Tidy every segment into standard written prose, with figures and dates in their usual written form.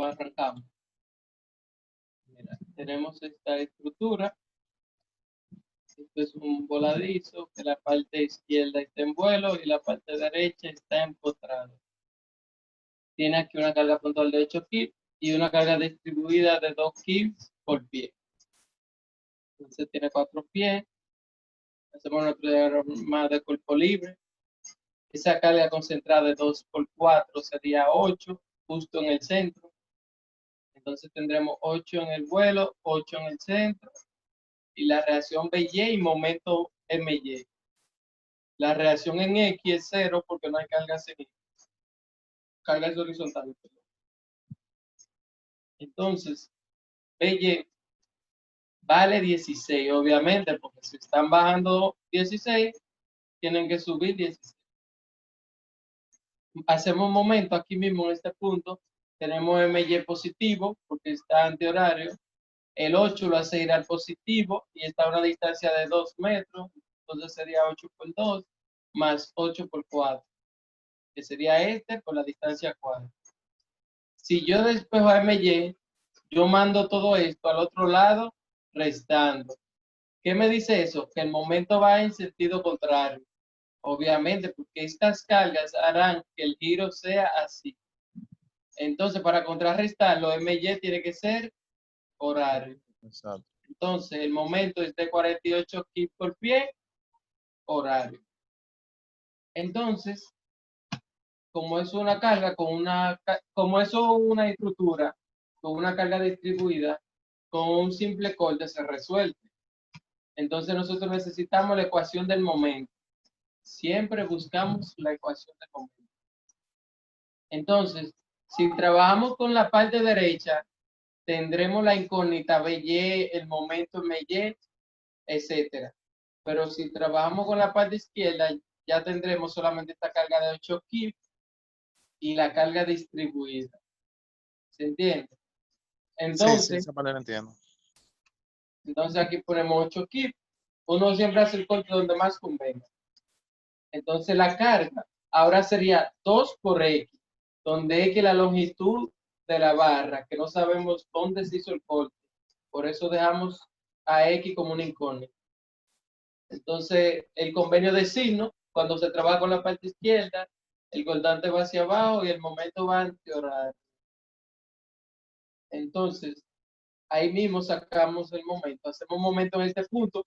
arrancamos. Mira, tenemos esta estructura. Esto es un voladizo que la parte izquierda está en vuelo y la parte derecha está empotrada. Tiene aquí una carga puntual de 8 kips y una carga distribuida de 2 kips por pie. Entonces tiene 4 pies. Hacemos nuestro diagrama de cuerpo libre. Esa carga concentrada de 2 por 4 sería 8, justo en el centro. Entonces tendremos 8 en el vuelo, 8 en el centro. Y la reacción BY y momento MY. La reacción en X es 0 porque no hay cargas en X. Cargas horizontales. Entonces, BY vale 16, obviamente, porque si están bajando 16, tienen que subir 16. Hacemos un momento aquí mismo en este punto. Tenemos MY positivo porque está antihorario. El 8 lo hace ir al positivo y está a una distancia de 2 metros. Entonces sería 8 por 2 más 8 por 4, que sería este por la distancia 4. Si yo despejo a MY, yo mando todo esto al otro lado restando. ¿Qué me dice eso? Que el momento va en sentido contrario. Obviamente, porque estas cargas harán que el giro sea así. Entonces, para contrarrestarlo, MY tiene que ser horario. Exacto. Entonces, el momento es de 48 kips por pie, horario. Entonces, como es una carga como es una estructura con una carga distribuida, con un simple corte se resuelve. Entonces, nosotros necesitamos la ecuación del momento. Siempre buscamos la ecuación del momento. Entonces, si trabajamos con la parte derecha, tendremos la incógnita BY, el momento MY, etcétera. Pero si trabajamos con la parte izquierda, ya tendremos solamente esta carga de 8 kips y la carga distribuida. ¿Se entiende? Sí, esa parte la entiendo. Entonces aquí ponemos 8 kips. Uno siempre hace el corte donde más convenga. Entonces la carga ahora sería 2 por X, donde X es la longitud de la barra, que no sabemos dónde se hizo el corte. Por eso dejamos a X como una incógnita. Entonces, el convenio de signo, cuando se trabaja con la parte izquierda, el cortante va hacia abajo y el momento va antihorario. Entonces, ahí mismo sacamos el momento. Hacemos un momento en este punto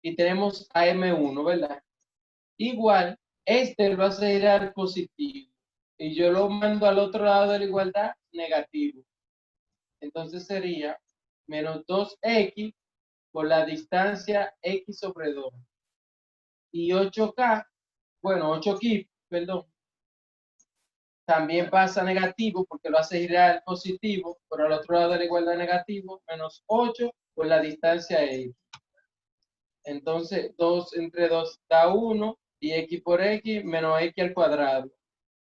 y tenemos a M1, ¿verdad? Igual, este va a ser al positivo y yo lo mando al otro lado de la igualdad negativo. Entonces sería menos 2X por la distancia X sobre 2. Y 8K, bueno, 8 kips, perdón, también pasa negativo porque lo hace girar al positivo, pero al otro lado de la igualdad negativo, menos 8 por la distancia X. Entonces, 2 entre 2 da 1 y X por X menos X al cuadrado.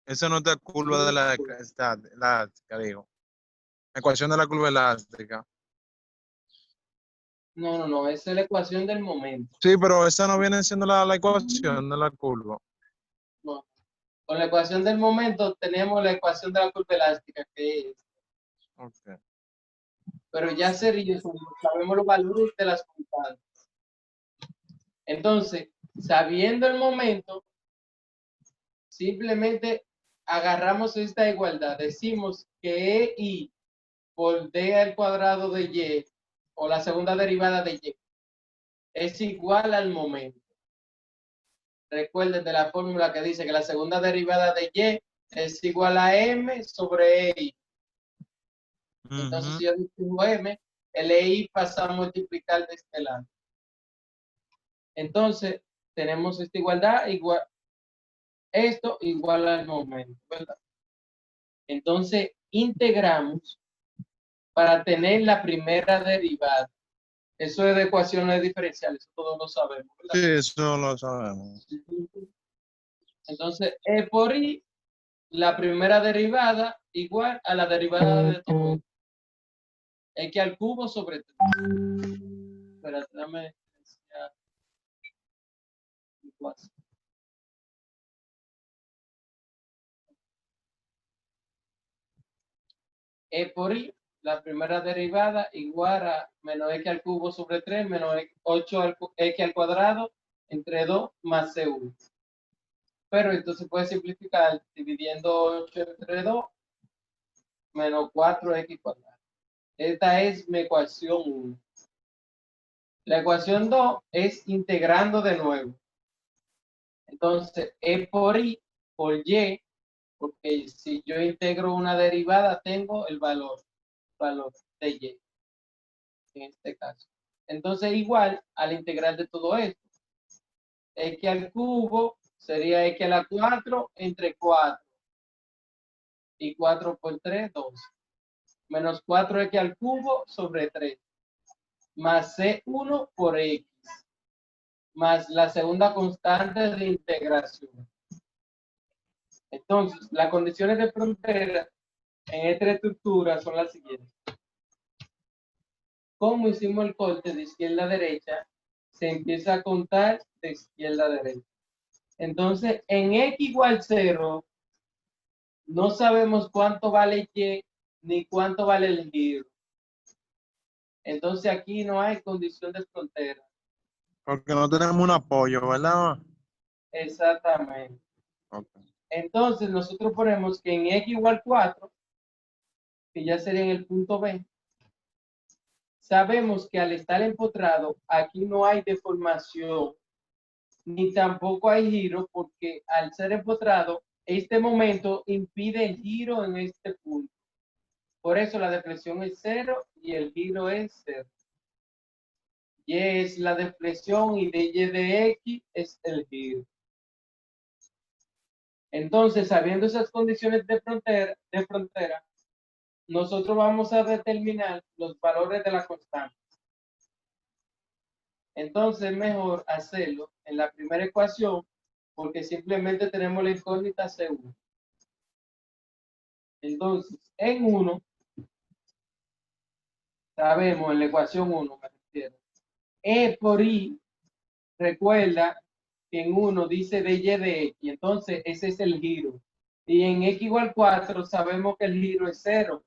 Eso no es la curva de la elástica, digo. La ecuación de la curva elástica. No, esa es la ecuación del momento. Sí, pero esa no viene siendo la ecuación de la curva. No. Con la ecuación del momento tenemos la ecuación de la curva elástica, que es. Okay. Pero ya sería, sabemos los valores de las constantes. Entonces, sabiendo el momento, simplemente agarramos esta igualdad. Decimos que EI por D al cuadrado de Y, o la segunda derivada de Y, es igual al momento. Recuerden de la fórmula que dice que la segunda derivada de Y es igual a M sobre EI. Entonces, si yo digo M, el EI pasa a multiplicar de este lado. Entonces, tenemos esta igualdad, esto igual al momento, ¿verdad? Entonces, integramos para tener la primera derivada. Eso es de ecuaciones diferenciales, todos lo sabemos, ¿verdad? Sí, eso lo sabemos. Entonces, E por I, la primera derivada igual a la derivada de todo. X al cubo sobre 3. Espérate, dame E por I, la primera derivada, igual a menos x al cubo sobre 3, menos 8 x al cuadrado, entre 2 más C1. Pero esto se puede simplificar dividiendo 8 entre 2, menos 4x cuadrado. Esta es mi ecuación 1. La ecuación 2 es integrando de nuevo. Entonces, E por I por Y, porque si yo integro una derivada, tengo el valor de Y, en este caso. Entonces, igual a la integral de todo esto. X al cubo sería X a la 4 entre 4. Y 4 por 3, 2. Menos 4X al cubo sobre 3. Más C1 por X. Más la segunda constante de integración. Entonces, las condiciones de frontera en esta estructura son las siguientes. Como hicimos el corte de izquierda a derecha, se empieza a contar de izquierda a derecha. Entonces, en X igual 0, no sabemos cuánto vale Y ni cuánto vale el giro. Entonces, aquí no hay condición de frontera. Porque no tenemos un apoyo, ¿verdad? Exactamente. Okay. Entonces, nosotros ponemos que en X igual 4, que ya sería en el punto B, sabemos que al estar empotrado, aquí no hay deformación, ni tampoco hay giro, porque al ser empotrado, este momento impide el giro en este punto. Por eso la deflexión es 0 y el giro es 0. Y es la deflexión y de Y de X es el giro. Entonces, sabiendo esas condiciones de frontera, nosotros vamos a determinar los valores de la constante. Entonces, es mejor hacerlo en la primera ecuación, porque simplemente tenemos la incógnita C1. Entonces, en 1, sabemos en la ecuación 1, me refiero, E por I, recuerda que en 1 dice de Y de X, entonces ese es el giro. Y en X igual 4 sabemos que el giro es 0.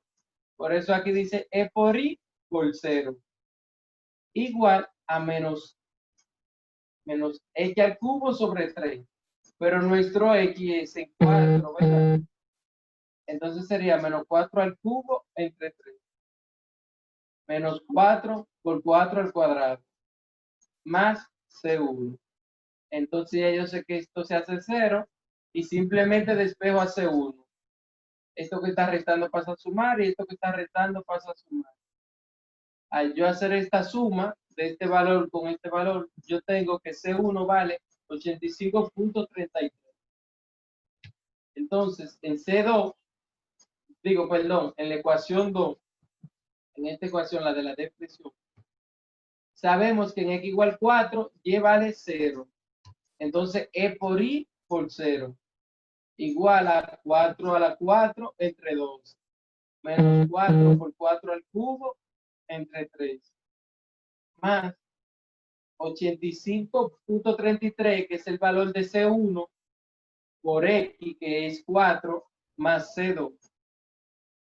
Por eso aquí dice E por I por 0. Igual a menos X al cubo sobre 3. Pero nuestro X es en 4, ¿verdad? Entonces sería menos 4 al cubo entre 3. Menos 4 por 4 al cuadrado. Más C1. Entonces ya yo sé que esto se hace 0 y simplemente despejo a C1. Esto que está restando pasa a sumar y esto que está restando pasa a sumar. Al yo hacer esta suma de este valor con este valor, yo tengo que C1 vale 85.33. Entonces, en C2, en la ecuación 2, en esta ecuación, la de la deflexión, sabemos que en X igual 4, Y vale 0. Entonces, E por I por 0. Igual a 4 a la 4 entre 2. Menos 4 por 4 al cubo entre 3. Más 85.33, que es el valor de C1, por X, que es 4, más C2.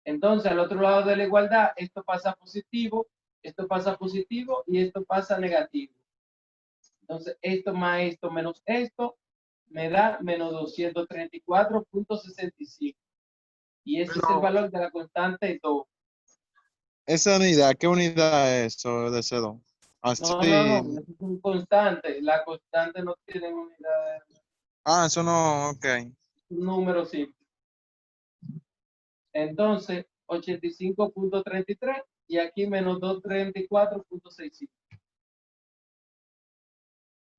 Entonces, al otro lado de la igualdad, esto pasa positivo y esto pasa negativo. Entonces, esto más esto menos esto me da menos 234.65. Y ese es el valor de la constante 2. Esa unidad, ¿qué unidad es eso de C2? Así. No, es un constante. La constante no tiene unidad, Ah, eso no, ok. un número simple. Entonces, 85.33 y aquí menos 234.65.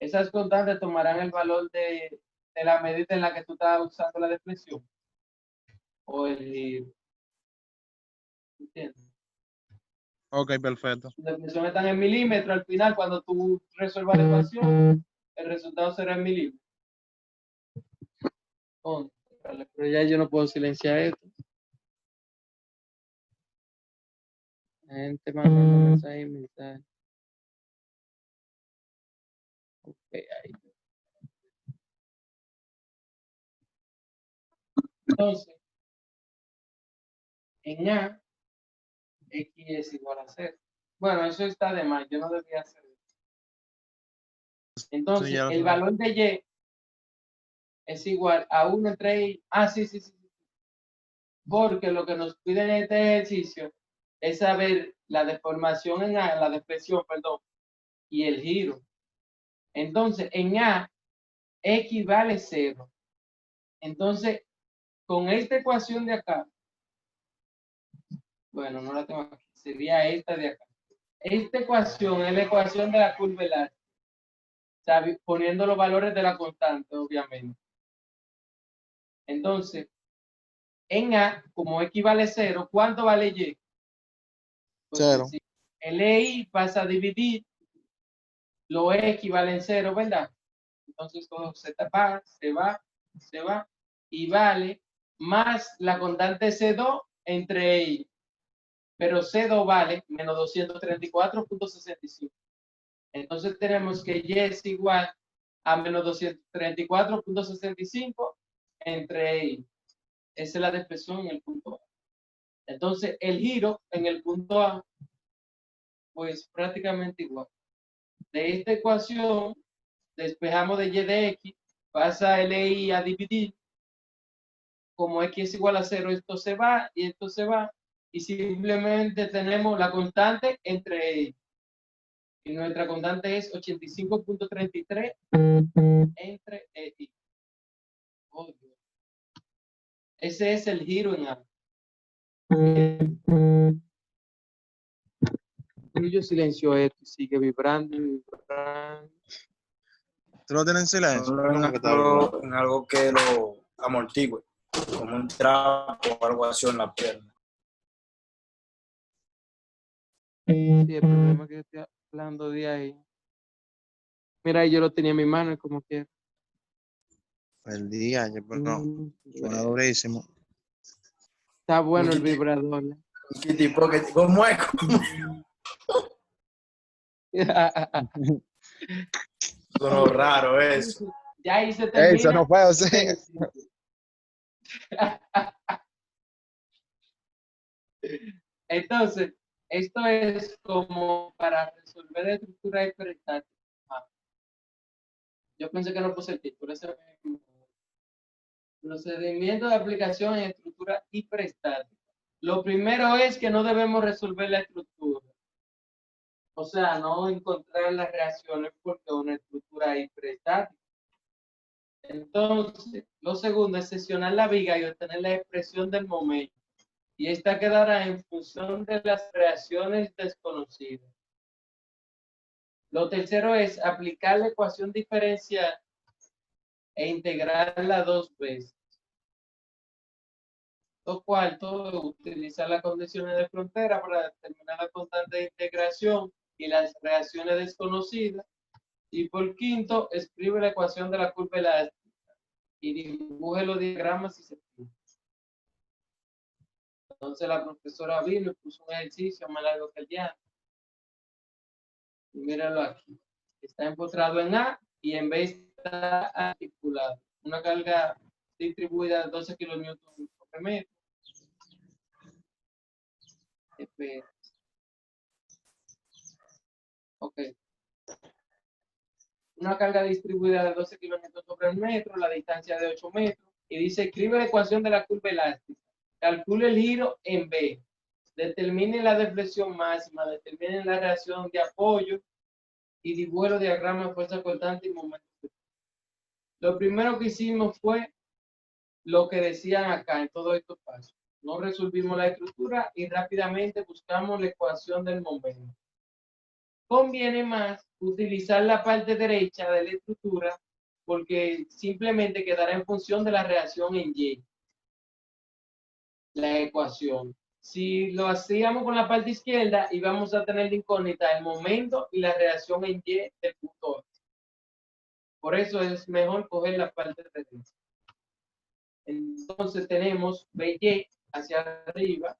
Esas constantes tomarán el valor de la medida en la que tú estás usando la deflexión. O el... ¿Entiendes? Ok, perfecto. La deflexión está en milímetros. Al final, cuando tú resuelvas la ecuación, el resultado será en milímetros. Oh, pero ya yo no puedo silenciar esto. La gente mandando mensajes. Ok, ahí. Entonces, en A X es igual a 0. Bueno, eso está de más, yo no debía hacer eso. Entonces, ya lo el sabes. valor de Y es igual a 1 entre Y. Ah, sí. Porque lo que nos pide en este ejercicio es saber la deformación en A, la depresión, perdón, y el giro. Entonces, en A, X vale 0. Entonces, con esta ecuación de acá, bueno, no la tengo aquí, sería esta de acá. Esta ecuación es la ecuación de la curva elástica, poniendo los valores de la constante, obviamente. Entonces, en A, como X vale 0, ¿cuánto vale Y? Pues 0. el EI pasa a dividir, los X valen 0, ¿verdad? Entonces todo se tapa, se va, y vale más la constante C2 entre ellos. Pero C2 vale menos 234.65. Entonces tenemos que Y es igual a menos 234.65 entre ellos. Esa es la expresión en el punto A. Entonces el giro en el punto A, pues prácticamente igual. De esta ecuación, despejamos de Y de X, pasa el EI a dividir. Como X es igual a 0, esto se va y esto se va. Y simplemente tenemos la constante entre ellos. Y nuestra constante es 85.33 entre X. Oh, ese es el giro en A. Yo silencio esto, sigue vibrando y vibrando. Tú lo tienes en silencio. Ponlo ¿Cómo que está vibrando? en algo que lo amortigue, como un trapo o algo así en la pierna. Sí, el problema es que estoy hablando de ahí. Mira, yo lo tenía en mi mano y como que. El día, pero no. Suena durísimo. Está bueno el vibrador. ¿Qué tipo? ¿Cómo es? Sonó raro eso. Ya ahí se termina. Eso no puede ser. Entonces, esto es como para resolver estructura hiperestática. Yo pensé que no puse el título. Procedimiento de aplicación en estructura hiperestática. Lo primero es que no debemos resolver la estructura. O sea, no encontrar las reacciones porque es una estructura hiperestática. Entonces, lo segundo es sesionar la viga y obtener la expresión del momento. Y esta quedará en función de las reacciones desconocidas. Lo tercero es aplicar la ecuación diferencial e integrarla 2 veces. Lo cuarto, utilizar las condiciones de frontera para determinar la constante de integración y las reacciones desconocidas. Y por quinto, escribe la ecuación de la curva elástica y dibuje los diagramas si se puede. Entonces la profesora vino y puso un ejercicio más largo que el día. Y míralo aquí. Está empotrado en A y en B está articulado. Una carga distribuida de 12 kN por metro. Ok. Una carga distribuida de 12 kilómetros sobre el metro, la distancia de 8 metros, y dice, escribe la ecuación de la curva elástica, calcule el giro en B, determine la deflexión máxima, determine la reacción de apoyo, y dibuje los diagramas de fuerza cortante y momento. Lo primero que hicimos fue lo que decían acá en todos estos pasos. No resolvimos la estructura y rápidamente buscamos la ecuación del momento. Conviene más utilizar la parte derecha de la estructura porque simplemente quedará en función de la reacción en Y. La ecuación. Si lo hacíamos con la parte izquierda, íbamos a tener de incógnita el momento y la reacción en Y del punto A. Por eso es mejor coger la parte derecha. Entonces tenemos BY hacia arriba,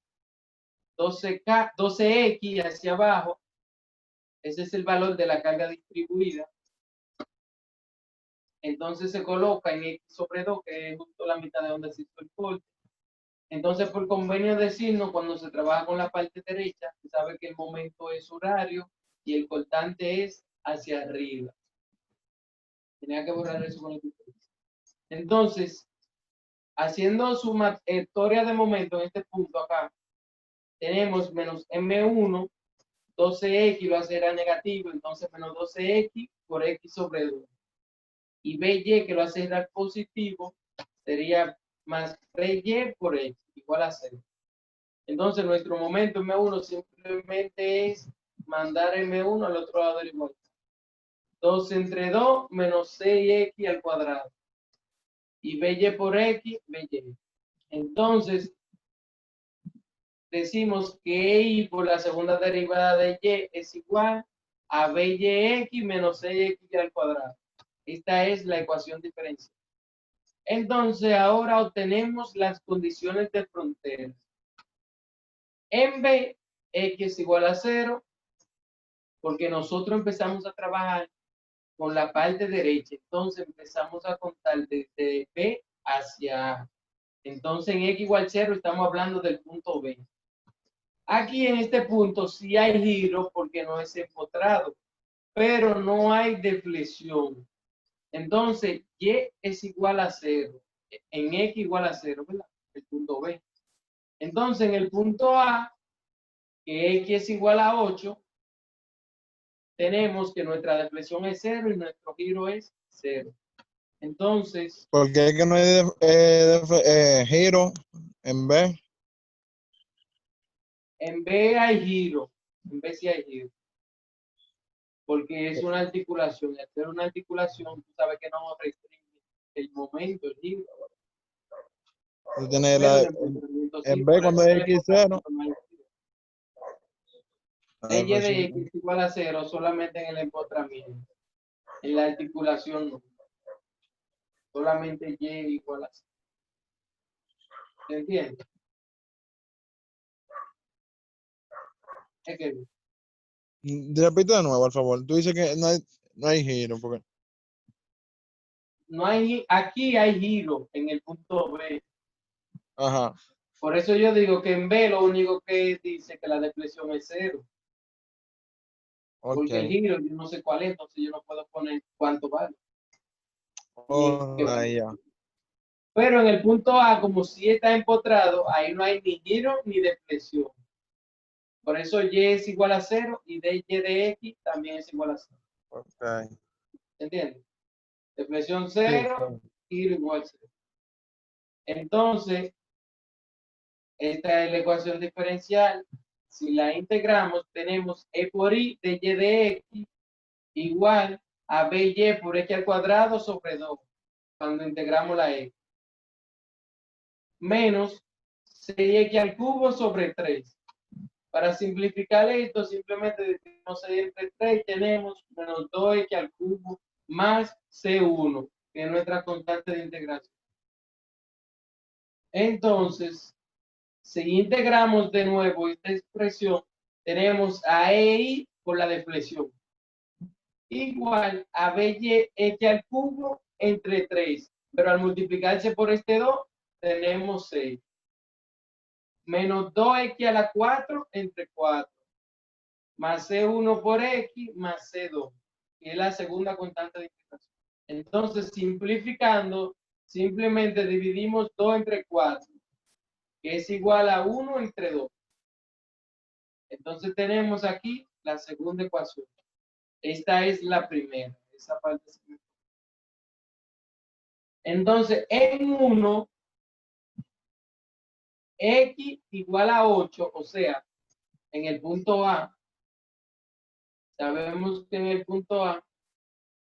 12X hacia abajo. Ese es el valor de la carga distribuida. Entonces se coloca en X sobre 2, que es justo la mitad de donde se hizo el corte. Entonces, por convenio de signo, cuando se trabaja con la parte derecha, se sabe que el momento es horario y el cortante es hacia arriba. Tenía que borrar eso con el título. Entonces, haciendo sumatoria de momento en este punto acá, tenemos menos M1, 12X va a ser a negativo, entonces menos 12X por X sobre 2. Y BY, que va a ser al positivo, sería más BY por X, igual a 0. Entonces, nuestro momento M1 simplemente es mandar M1 al otro lado del igual. 2 entre 2 menos 6X al cuadrado. Y BY por X, BY. Entonces, decimos que Y por la segunda derivada de Y es igual a BYX menos 6X al cuadrado. Esta es la ecuación diferencial. Entonces, ahora obtenemos las condiciones de frontera. En B, X es igual a 0, porque nosotros empezamos a trabajar con la parte derecha. Entonces, empezamos a contar desde B hacia A. Entonces, en X igual 0 estamos hablando del punto B. Aquí en este punto sí hay giro porque no es empotrado, pero no hay deflexión. Entonces, Y es igual a 0. En X igual a 0, ¿verdad? El punto B. Entonces, en el punto A, que X es igual a 8, tenemos que nuestra deflexión es 0 y nuestro giro es 0. Entonces, ¿Por qué es que no hay giro en B? en B hay giro. En B sí hay giro. Porque es una articulación. Y al ser una articulación, tú sabes que no restringe el momento, el giro. Tú tienes Pero la, el empotramiento sí, en B por cuando eso es el X0. empotramiento no hay giro. La Y de deflexión. X es igual a 0 solamente en el empotramiento. En la articulación no. Solamente Y igual a 0. ¿Se entiende? Es que Repite de nuevo, por favor. Tú dices que no hay giro. Porque... no hay, aquí hay giro en el punto B. Ajá. Por eso yo digo que en B lo único que dice que la deflexión es 0. Porque el Ok. giro yo no sé cuál es, entonces yo no puedo poner cuánto vale. Oh, ya. Pero en el punto A, como si está empotrado, ahí no hay ni giro ni deflexión. Por eso Y es igual a 0 y dy de X también es igual a 0. Ok. ¿Entiendes? Deflexión Sí, 0, giro igual a 0. Entonces, esta es la ecuación diferencial. Si la integramos, tenemos E por I de Y de X igual a BY por X al cuadrado sobre 2, cuando integramos la X. Menos 6X al cubo sobre 3. Para simplificar esto, simplemente decimos 6 entre 3 y tenemos menos 2X al cubo más C1, que es nuestra constante de integración. Entonces, si integramos de nuevo esta expresión, tenemos a EI por la deflexión. Igual a BY X al cubo entre 3. Pero al multiplicarse por este 2, tenemos 6. Menos 2X a la 4 entre 4. Más C1 por X más C2. Que es la segunda constante de integración. Entonces, simplificando, simplemente dividimos 2 entre 4. Que es igual a 1 entre 2. Entonces tenemos aquí la segunda ecuación. Esta es la primera. Esa parte es... Entonces, en 1, X igual a 8, o sea, en el punto A, sabemos que en el punto A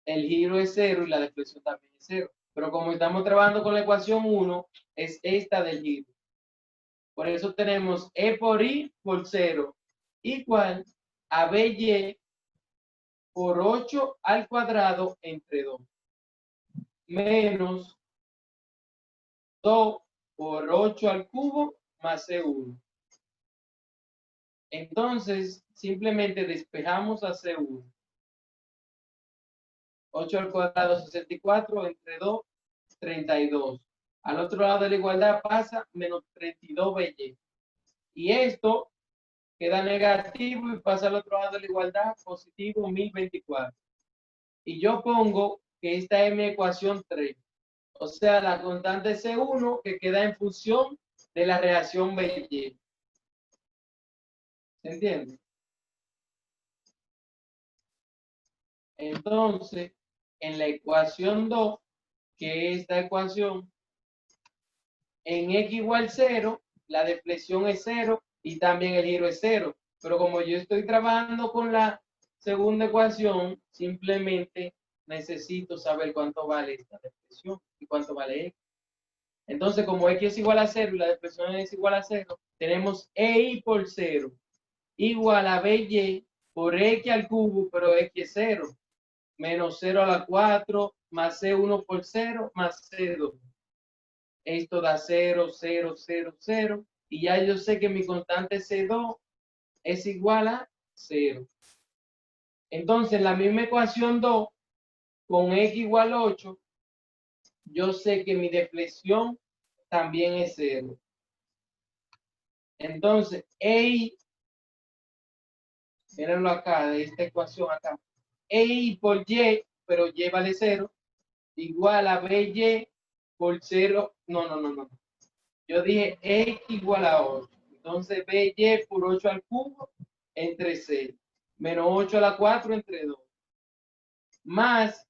el giro es 0 y la deflexión también es 0. Pero como estamos trabajando con la ecuación 1, es esta del giro. Por eso tenemos E por I por 0 igual a BY por 8 al cuadrado entre 2. Menos 2 por 8 al cubo más C1. Entonces, simplemente despejamos a C1. 8 al cuadrado 64 entre 2, 32. Al otro lado de la igualdad pasa menos 32BY. Y esto queda negativo y pasa al otro lado de la igualdad, positivo 1024. Y yo pongo que esta es mi ecuación 3. O sea, la constante C1 que queda en función de la reacción BY. ¿Se entiende? Entonces, en la ecuación 2, que es esta ecuación, en X igual 0, la deflexión es 0 y también el giro es 0. Pero como yo estoy trabajando con la segunda ecuación, simplemente necesito saber cuánto vale esta deflexión y cuánto vale X. Entonces, como X es igual a 0 y la deflexión es igual a 0, tenemos EI por 0 igual a BY por X al cubo, pero X es 0, menos 0 a la 4, más C1 por 0, más C2. Esto da 0, 0, 0, 0. Y ya yo sé que mi constante C2 es igual a 0. Entonces, la misma ecuación 2, con X igual a 8, yo sé que mi deflexión también es 0. Entonces, EI, mírenlo acá, de esta ecuación acá. EI por Y, pero Y vale 0, igual a BY por 0. No. Yo dije X igual a 8. Entonces, BY por 8 al cubo entre 6. Menos 8 a la 4 entre 2. Más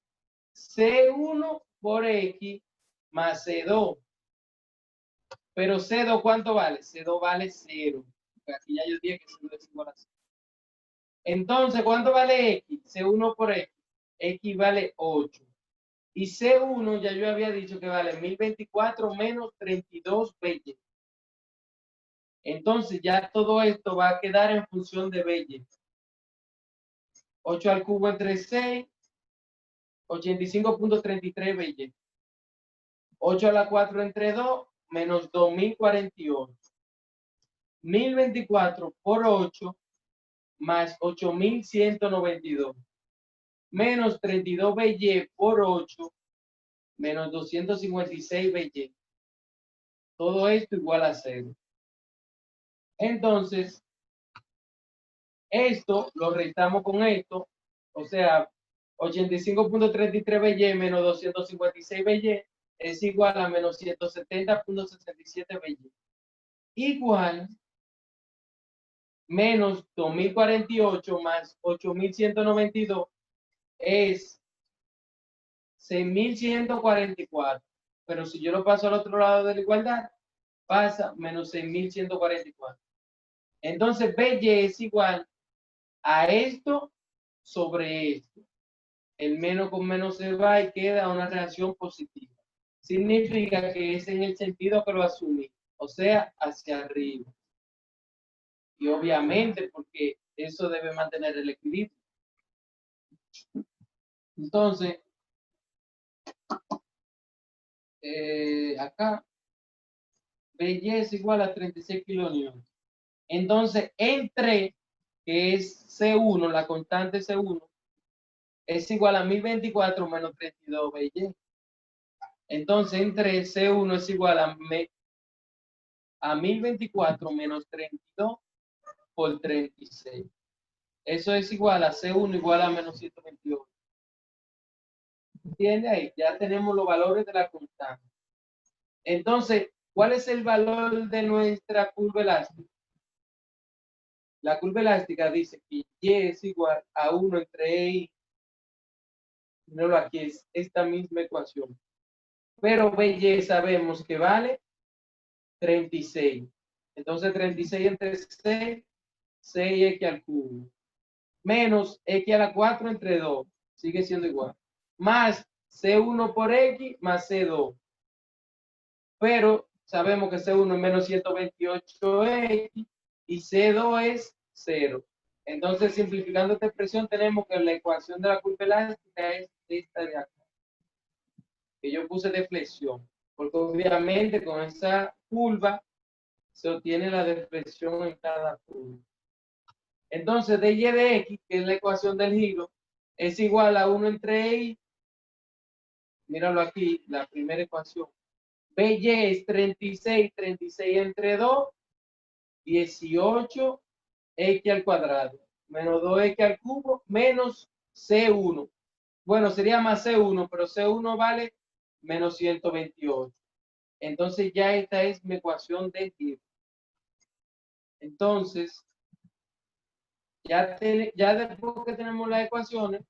C1 por X más C2. Pero C2, ¿cuánto vale? C2 vale 0. Aquí ya yo dije que C2 es igual a 0. Entonces, ¿cuánto vale X? C1 por X. X vale 8. Y C1 ya yo había dicho que vale 1024 menos 32BY. Entonces ya todo esto va a quedar en función de BY. 8 al cubo entre 6, 85.33 BY. 8 a la 4 entre 2, menos 2048. 1024 por 8, más 8192. Menos 32 BY por 8, menos 256 BY. Todo esto igual a 0. Entonces, esto lo restamos con esto, o sea, 85.33 BY menos 256 BY es igual a menos 170.67 BY. Igual menos 2048 más 8192 es 6144. Pero si yo lo paso al otro lado de la igualdad, pasa menos 6144. Entonces, BY es igual a esto sobre esto. El menos con menos se va y queda una reacción positiva. Significa que es en el sentido que lo asumí, o sea, hacia arriba. Y obviamente, porque eso debe mantener el equilibrio. Entonces, acá, BY es igual a 36 kilonewtons. Entonces, entre, que es C1, la constante C1, es igual a 1024 menos 32 BY. Entonces, entre C1 es igual a 1024 menos 32 por 36. Eso es igual a C1 igual a menos 128. ¿Entiende ahí? Ya tenemos los valores de la constante. Entonces, ¿cuál es el valor de nuestra curva elástica? La curva elástica dice que Y es igual a 1 entre EI. No, aquí es esta misma ecuación. Pero BY sabemos que vale 36. Entonces, 36 entre 6, 6X al cubo. Menos X a la 4 entre 2. Sigue siendo igual. Más C1 por X más C2. Pero sabemos que C1 es menos 128X y C2 es 0. Entonces, simplificando esta expresión, tenemos que la ecuación de la curva elástica es esta de acá. Que yo puse deflexión. Porque obviamente con esa curva se obtiene la deflexión en cada curva. Entonces, dy de x, que es la ecuación del giro, es igual a 1 entre y, míralo aquí, la primera ecuación, BY es 36, 36 entre 2, 18, X al cuadrado, menos 2X al cubo, menos C1. Bueno, sería más C1, pero C1 vale menos 128. Entonces ya esta es mi ecuación de giro. Entonces, ya después que tenemos las ecuaciones,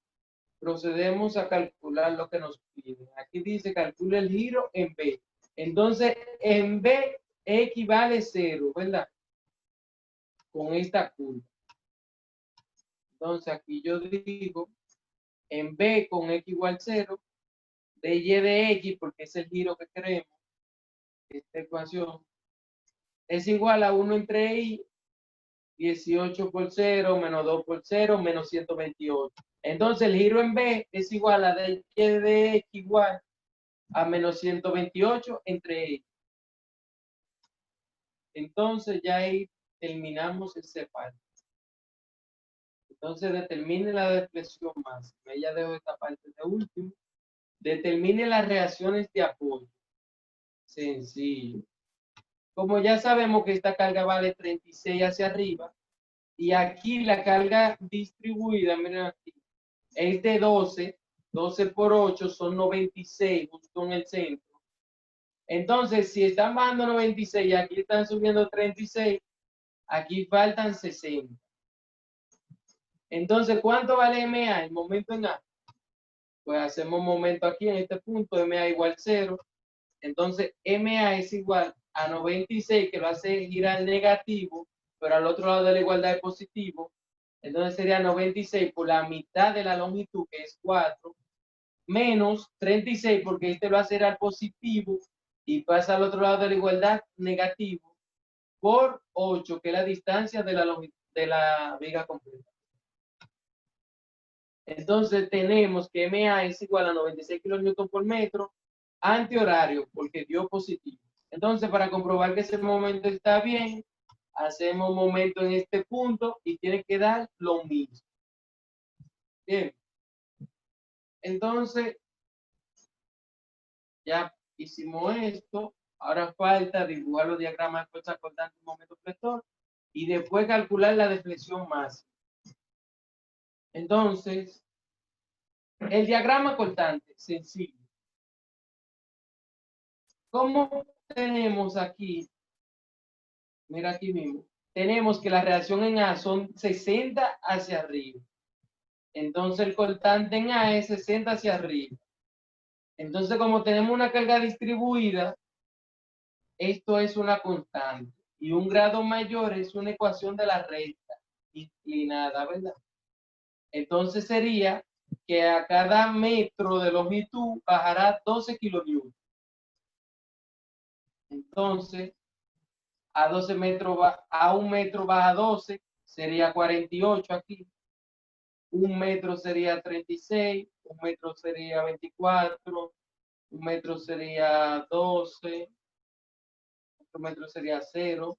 procedemos a calcular lo que nos piden. Aquí dice calcula el giro en B. Entonces, en B equivale 0, ¿verdad? Con esta curva. Entonces, aquí yo digo, en B con X igual 0, dy de X, porque es el giro que queremos, esta ecuación, es igual a 1 entre I, 18 por 0, menos 2 por 0, menos 128. Entonces, el giro en B es igual a dy de X igual a menos 128 entre X. Entonces, ya ahí terminamos ese parte. Entonces, determine la deflexión máxima. Ya dejo esta parte de último. Determine las reacciones de apoyo. Sencillo. Como ya sabemos que esta carga vale 36 hacia arriba, y aquí la carga distribuida, miren aquí, es de 12, 12 por 8 son 96 justo en el centro. Entonces, si están bajando 96 y aquí están subiendo 36, aquí faltan 60. Entonces, ¿cuánto vale MA? El momento en A. Pues hacemos momento aquí en este punto, MA igual 0. Entonces, MA es igual a 96, que lo hace girar negativo, pero al otro lado de la igualdad es positivo. Entonces sería 96 por la mitad de la longitud, que es 4, menos 36, porque este lo hace girar positivo y pasa al otro lado de la igualdad negativo, por 8, que es la distancia de la longitud de la viga completa. Entonces tenemos que MA es igual a 96 kilonewton por metro, antihorario, porque dio positivo. Entonces, para comprobar que ese momento está bien, hacemos momento en este punto y tiene que dar lo mismo. Bien. Entonces, ya hicimos esto. Ahora falta dibujar los diagramas de fuerza cortante y momento flector y después calcular la deflexión máxima. Entonces, el diagrama cortante, sencillo. ¿Cómo tenemos aquí? Mira aquí mismo. Tenemos que la reacción en A son 60 hacia arriba. Entonces el cortante en A es 60 hacia arriba. Entonces, como tenemos una carga distribuida, esto es una constante. Y un grado mayor es una ecuación de la recta inclinada, ¿verdad? Entonces sería que a cada metro de longitud bajará 12 kilonewtons. Entonces, a 12 metros, a un metro baja 12, sería 48 aquí. Un metro sería 36, un metro sería 24, un metro sería 12, otro metro sería 0.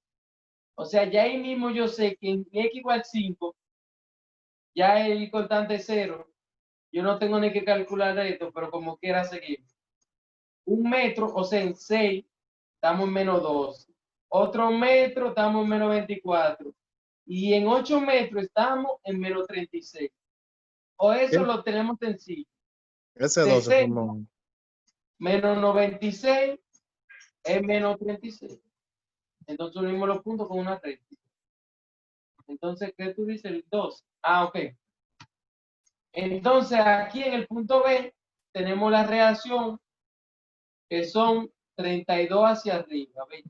O sea, ya ahí mismo yo sé que en X igual 5, ya el constante es 0. Yo no tengo ni que calcular esto, pero como quiera seguir. Un metro, o sea, en 6, estamos en menos 12. Otro metro, estamos en menos 24. Y en 8 metros estamos en menos 36. O eso ¿Qué? lo tenemos sencillo. Ese 12 60 formó. menos 96 es menos 36. Entonces unimos los puntos con una recta. Entonces, ¿qué tú dices? El 2. Ah, ok. Entonces, aquí en el punto B tenemos la reacción que son 32 hacia arriba. BY.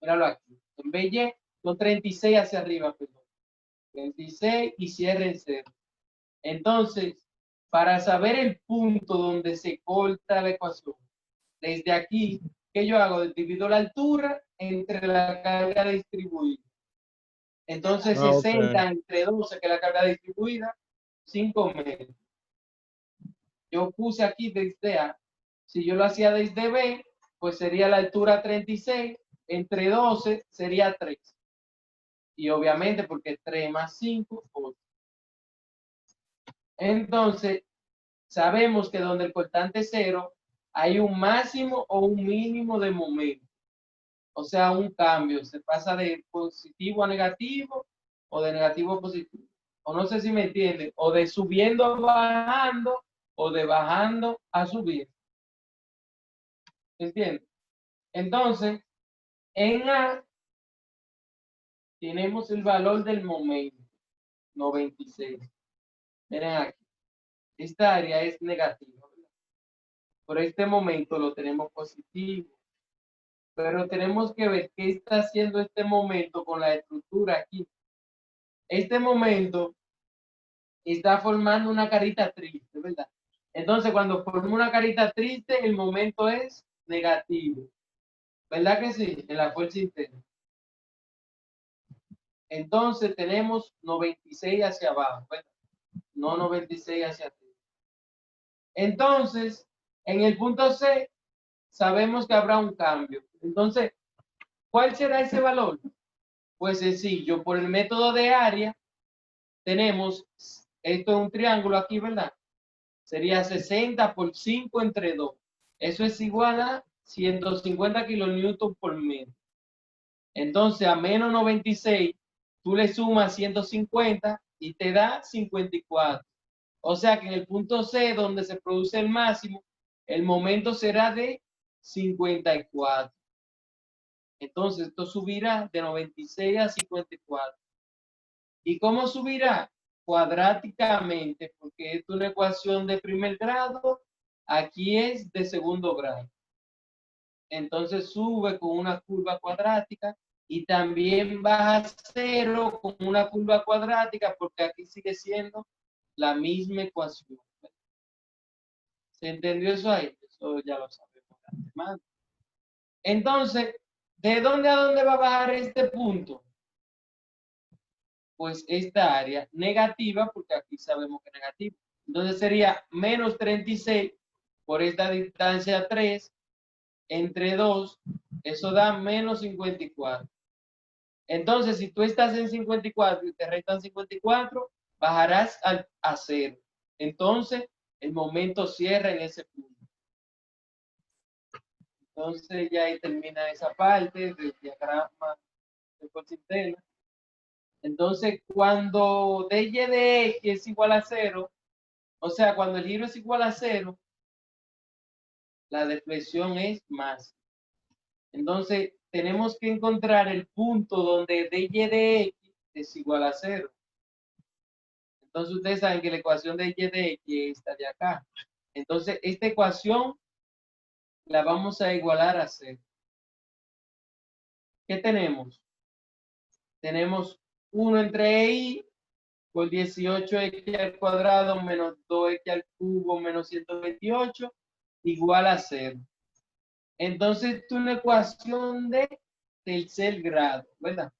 Míralo aquí. En BY son 36 hacia arriba, perdón. 36 y cierre en 0. Entonces, para saber el punto donde se corta la ecuación, desde aquí, ¿qué yo hago? Divido la altura entre la carga distribuida. Entonces, Ah, ok. 60 entre 12, que es la carga distribuida, 5 metros. Yo puse aquí desde A. Si yo lo hacía desde B, pues sería la altura 36, entre 12 sería 3. Y obviamente, porque 3 más 5, 8. Entonces, sabemos que donde el cortante es 0, hay un máximo o un mínimo de momento. O sea, un cambio. Se pasa de positivo a negativo o de negativo a positivo. O no sé si me entienden. O de subiendo a bajando o de bajando a subir. ¿Entienden? Entonces, en A tenemos el valor del momento, 96. Miren aquí. Esta área es negativa, ¿verdad? Por este momento lo tenemos positivo. Pero tenemos que ver qué está haciendo este momento con la estructura aquí. Este momento está formando una carita triste, ¿verdad? Entonces, cuando forma una carita triste, el momento es negativo. ¿Verdad que sí? En la fuerza interna. Entonces, tenemos 96 hacia abajo, ¿verdad? No 96 hacia arriba. Entonces, en el punto C, sabemos que habrá un cambio. Entonces, ¿cuál será ese valor? Pues sencillo, por el método de área, tenemos, esto es un triángulo aquí, ¿verdad? Sería 60 por 5 entre 2. Eso es igual a 150 kilonewton por metro. Entonces, a menos 96, tú le sumas 150 y te da 54. O sea que en el punto C, donde se produce el máximo, el momento será de 54. Entonces, esto subirá de 96 a 54. ¿Y cómo subirá? Cuadráticamente, porque es una ecuación de primer grado, aquí es de segundo grado. Entonces sube con una curva cuadrática y también baja a cero con una curva cuadrática, porque aquí sigue siendo la misma ecuación. ¿Se entendió eso ahí? Eso ya lo sabemos de antemano. Entonces, ¿de dónde a dónde va a bajar este punto? Pues esta área negativa, porque aquí sabemos que es negativo. Entonces sería menos 36 por esta distancia 3 entre 2, eso da menos 54. Entonces, si tú estás en 54 y te restan 54, bajarás a 0. Entonces, el momento cierra en ese punto. Entonces, ya ahí termina esa parte del diagrama de fuerza interna. Entonces, cuando dy de x es igual a 0, o sea, cuando el giro es igual a 0, la deflexión es más. Entonces, tenemos que encontrar el punto donde dy de x es igual a 0. Entonces, ustedes saben que la ecuación de y de x está de acá. Entonces, esta ecuación la vamos a igualar a 0. ¿Qué tenemos? Tenemos 1 entre i por 18x al cuadrado menos 2x al cubo menos 128 igual a 0. Entonces, es una ecuación de tercer grado, ¿verdad?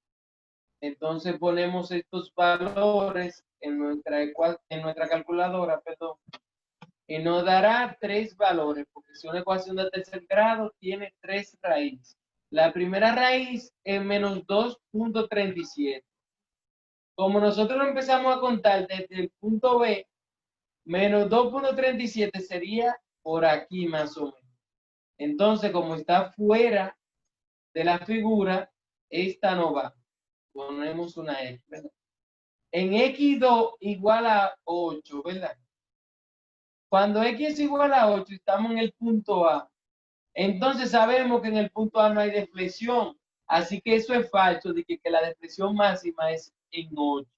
Entonces, ponemos estos valores en nuestra calculadora, perdón, y nos dará 3 valores, porque si una ecuación de tercer grado tiene 3 raíces. La primera raíz es menos 2.37. Como nosotros empezamos a contar desde el punto B, menos 2.37 sería por aquí más o menos. Entonces, como está fuera de la figura, esta no va. Ponemos una X, ¿verdad? En X2 igual a 8, ¿verdad? Cuando X es igual a 8, estamos en el punto A. Entonces sabemos que en el punto A no hay deflexión. Así que eso es falso, de que la deflexión máxima es en 8.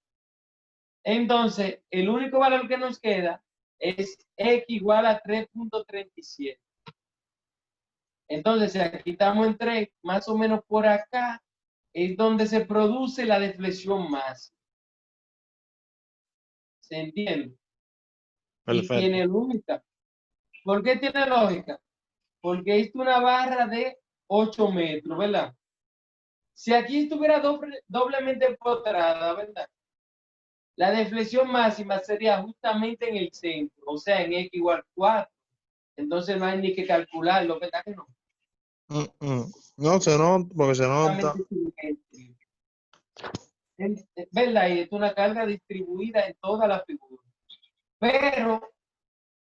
Entonces, el único valor que nos queda es X igual a 3.37. Entonces, si aquí estamos en 3, más o menos por acá, es donde se produce la deflexión máxima. ¿Se entiende? Perfecto. Y tiene lógica. ¿Por qué tiene lógica? Porque es una barra de 8 metros, ¿verdad? Si aquí estuviera doblemente empotrada, ¿verdad? La deflexión máxima sería justamente en el centro, o sea, en X igual 4. Entonces no hay ni que calcularlo, ¿verdad que no? No, se nota, porque se nota. ¿Verdad? Y es una carga distribuida en toda la figura. Pero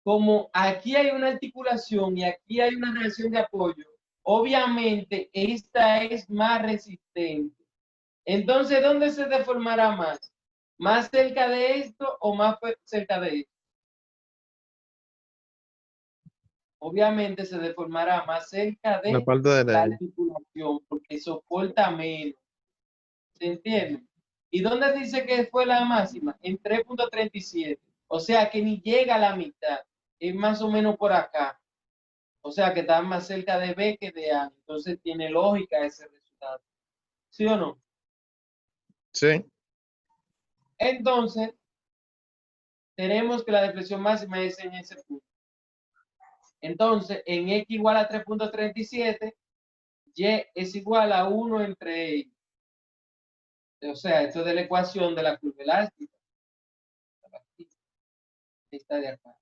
como aquí hay una articulación y aquí hay una reacción de apoyo, obviamente esta es más resistente. Entonces, ¿dónde se deformará más? ¿Más cerca de esto o más cerca de esto? Obviamente se deformará más cerca La de parte la derecha. articulación porque soporta menos. ¿Se entiende? ¿Y dónde dice que fue la máxima? En 3.37. O sea que ni llega a la mitad. Es más o menos por acá. O sea que está más cerca de B que de A. Entonces tiene lógica ese resultado. ¿Sí o no? Sí. Entonces, tenemos que la deflexión máxima es en ese punto. Entonces, en X igual a 3.37, Y es igual a 1 entre ellos. O sea, esto es de la ecuación de la curva elástica. Está de acá.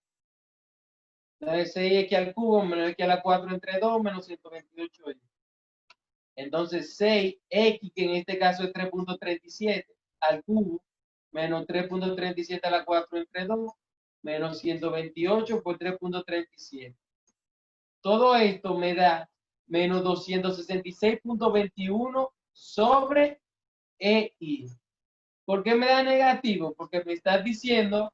Entonces, 6x al cubo menos x a la 4 entre 2 menos 128x. Entonces, 6x, que en este caso es 3.37 al cubo, menos 3.37 a la 4 entre 2, menos 128 por 3.37. Todo esto me da menos 266.21 sobre EI. ¿Por qué me da negativo? Porque me estás diciendo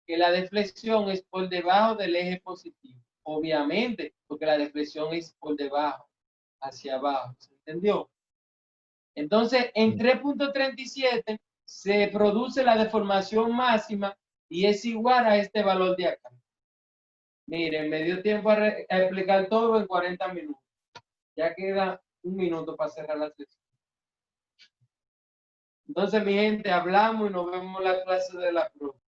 que la deflexión es por debajo del eje positivo. Obviamente, porque la deflexión es por debajo, hacia abajo. ¿Se entendió? Entonces, en 3.37 se produce la deformación máxima y es igual a este valor de acá. Miren, me dio tiempo a explicar todo en 40 minutos. Ya queda un minuto para cerrar la sesión. Entonces, mi gente, hablamos y nos vemos en la clase de la prueba.